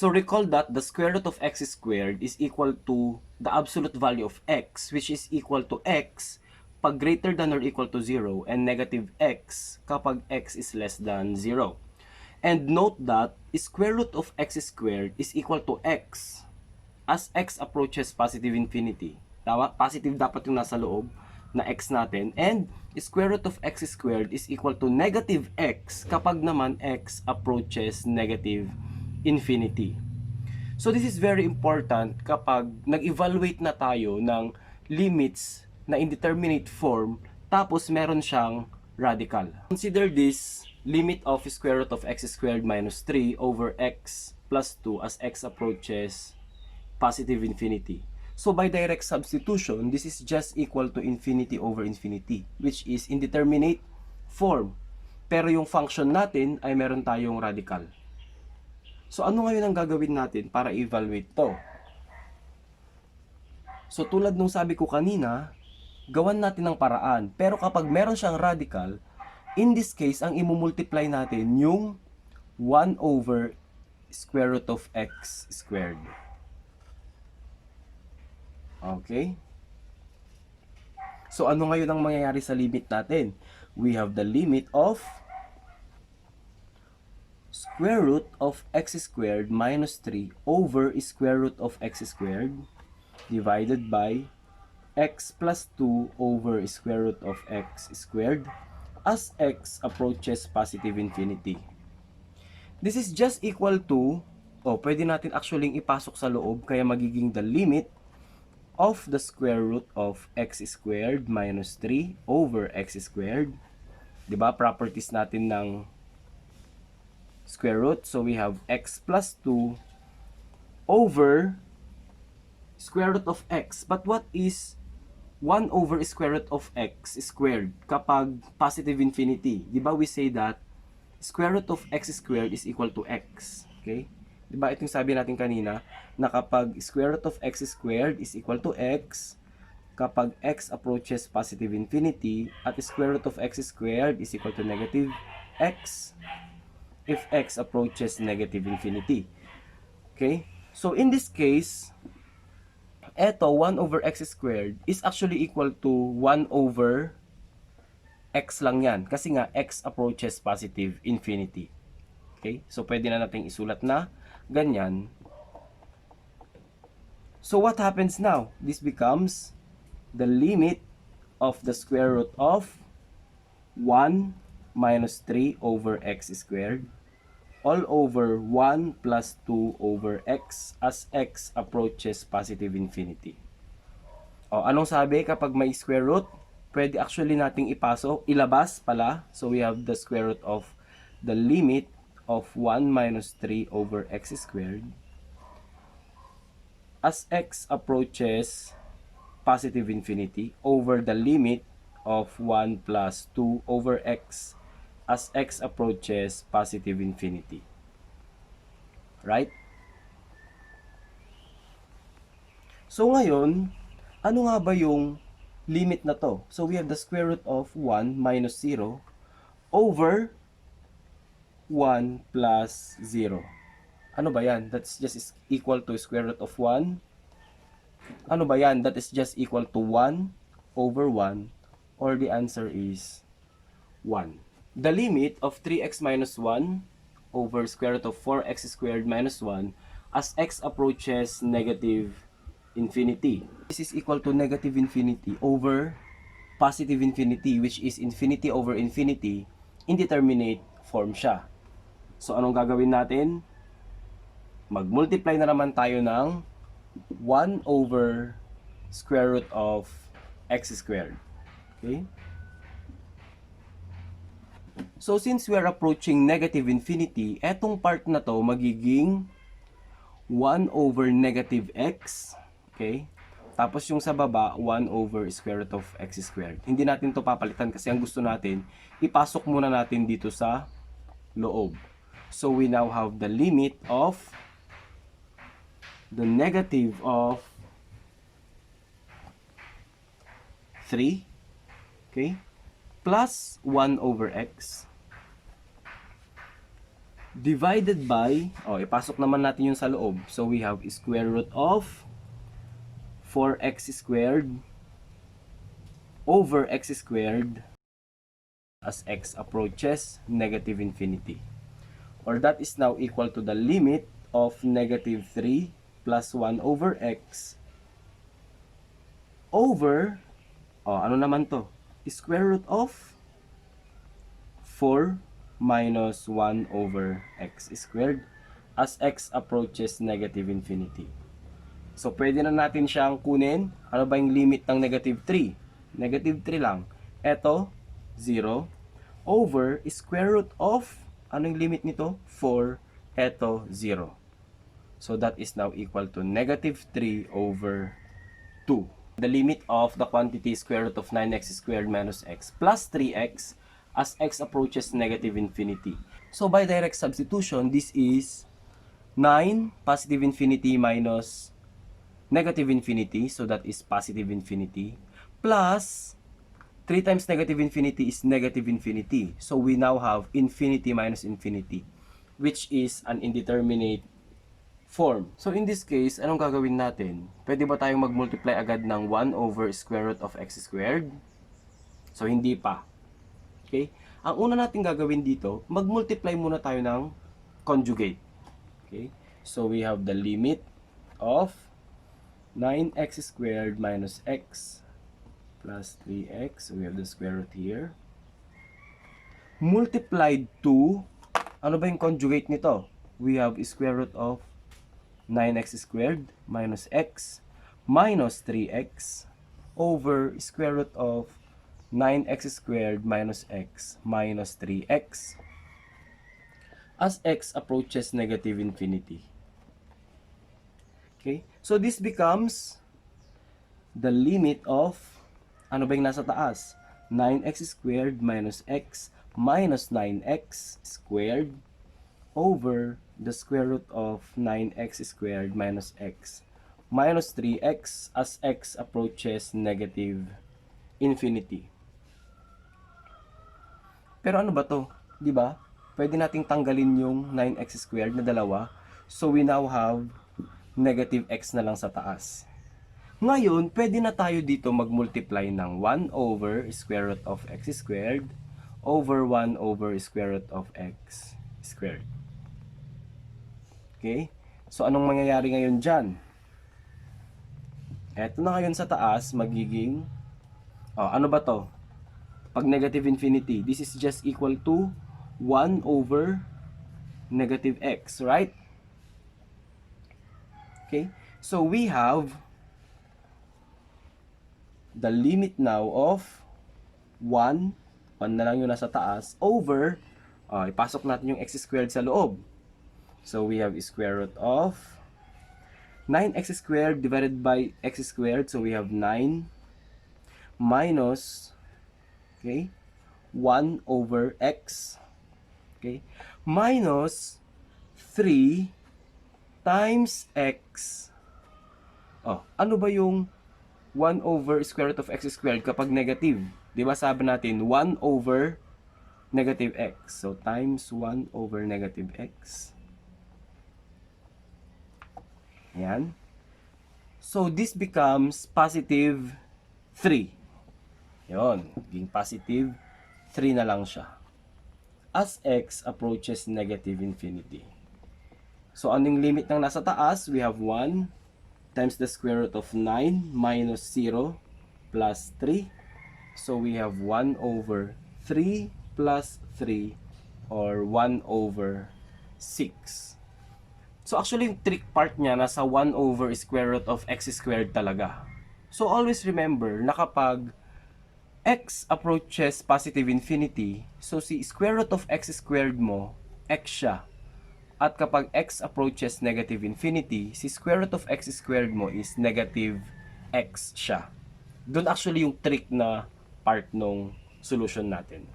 So recall that the square root of x squared is equal to the absolute value of x, which is equal to x pag greater than or equal to 0 and negative x kapag x is less than 0. And note that square root of x squared is equal to x as x approaches positive infinity. Tama? Positive dapat yung nasa loob na x natin. And square root of x squared is equal to negative x kapag naman x approaches negative infinity. So this is very important kapag nag-evaluate na tayo ng limits na indeterminate form tapos meron siyang radical. Consider this limit of square root of x squared minus 3 over x plus 2 as x approaches positive infinity. So by direct substitution, this is just equal to infinity over infinity, which is indeterminate form. Pero yung function natin ay meron tayong radical. So ano ngayon ang gagawin natin para evaluate to? So tulad nung sabi ko kanina, gawan natin ng paraan. Pero kapag meron siyang radical, in this case, ang imumultiply natin yung 1 over square root of x squared. Okay? So ano ngayon ang mangyayari sa limit natin? We have the limit of square root of x squared minus 3 over square root of x squared divided by x plus 2 over square root of x squared as x approaches positive infinity. This is just equal to, pwede natin actually ipasok sa loob, kaya magiging the limit of the square root of x squared minus 3 over x squared. Diba? Properties natin ng square root. So we have x plus 2 over square root of x. But what is 1 over square root of x squared kapag positive infinity? Diba we say that square root of x squared is equal to x. Okay? Diba itong sabi natin kanina na kapag square root of x squared is equal to x, kapag x approaches positive infinity, at square root of x squared is equal to negative x if x approaches negative infinity. Okay? So in this case, eto 1 over x squared is actually equal to 1 over x lang yan. Kasi nga x approaches positive infinity. Okay? So pwede na natin isulat na ganyan. So what happens now? This becomes the limit of the square root of 1 minus 3 over x squared all over 1 plus 2 over x as x approaches positive infinity. Anong sabi kapag may square root? Pwede actually nating ipasok, ilabas pala. So we have the square root of the limit of 1 minus 3 over x squared as x approaches positive infinity over the limit of 1 plus 2 over x as x approaches positive infinity. Right? So ngayon, ano nga ba yung limit na to? So we have the square root of 1 minus 0 over 1 plus 0. Ano ba yan? That's just equal to square root of 1. Ano ba yan? That is just equal to 1 over 1. Or the answer is 1. The limit of 3x minus 1 over square root of 4x squared minus 1 as x approaches negative infinity. This is equal to negative infinity over positive infinity, which is infinity over infinity. Indeterminate form siya. So anong gagawin natin? Mag-multiply na naman tayo ng 1 over square root of x squared. Okay? So since we are approaching negative infinity, etong part na to magiging 1 over negative x. Okay? Tapos yung sa baba, 1 over square root of x squared. Hindi natin to papalitan kasi ang gusto natin, ipasok muna natin dito sa loob. So we now have the limit of the negative of 3, okay, plus 1 over x divided by, ipasok naman natin yung sa loob. So we have square root of 4x squared over x squared as x approaches negative infinity. Or that is now equal to the limit of negative 3 plus 1 over x over, ano naman to? Square root of 4 minus 1 over x squared as x approaches negative infinity. So, pwede na natin siyang kunin. Ano ba yung limit ng negative 3? Negative 3 lang. Ito, 0 over square root of, ano yung limit nito? 4. Ito, 0. So, that is now equal to negative 3 over 2. The limit of the quantity square root of 9x squared minus x plus 3x as x approaches negative infinity. So, by direct substitution, this is 9 positive infinity minus negative infinity. So, that is positive infinity. Plus, 3 times negative infinity is negative infinity. So, we now have infinity minus infinity, which is an indeterminate form. So, in this case, anong gagawin natin? Pwede ba tayong mag-multiply agad ng 1 over square root of x squared? So, hindi pa. Okay? Ang una natin gagawin dito, mag-multiply muna tayo ng conjugate. Okay? So, we have the limit of 9x squared minus x plus 3x. So, we have the square root here. Multiplied to, ano ba yung conjugate nito? We have square root of 9x squared minus x minus 3x over square root of 9x squared minus x minus 3x as x approaches negative infinity. Okay? So, this becomes the limit of, ano ba yung nasa taas? 9x squared minus x minus 9x squared over the square root of 9x squared minus x minus 3x as x approaches negative infinity. Pero ano ba to? Di ba? Pwede nating tanggalin yung 9x squared na dalawa. So we now have negative x na lang sa taas. Ngayon, pwede na tayo dito mag-multiply ng 1 over square root of x squared over 1 over square root of x squared. Okay? So, anong mangyayari ngayon dyan? Eto na ngayon sa taas, magiging, ano ba to? Pag negative infinity, this is just equal to 1 over negative x, right? Okay? So, we have the limit now of 1 na lang yung nasa taas, over, ipasok natin yung x squared sa loob. So, we have square root of 9x squared divided by x squared. So, we have 9 minus, okay, 1 over x, okay, minus 3 times x. Ano ba yung 1 over square root of x squared kapag negative? Di ba sabi natin 1 over negative x. So, times 1 over negative x. Ayan. So, this becomes positive 3. Yun. Being positive 3 na lang siya. As x approaches negative infinity. So, anong limit ng nasa taas? We have 1 times the square root of 9 minus 0 plus 3. So, we have 1 over 3 plus 3 or 1 over 6. So, actually, yung trick part niya nasa 1 over square root of x squared talaga. So, always remember na kapag x approaches positive infinity, so si square root of x squared mo, x siya. At kapag x approaches negative infinity, si square root of x squared mo is negative x siya. Doon actually yung trick na part nung solution natin.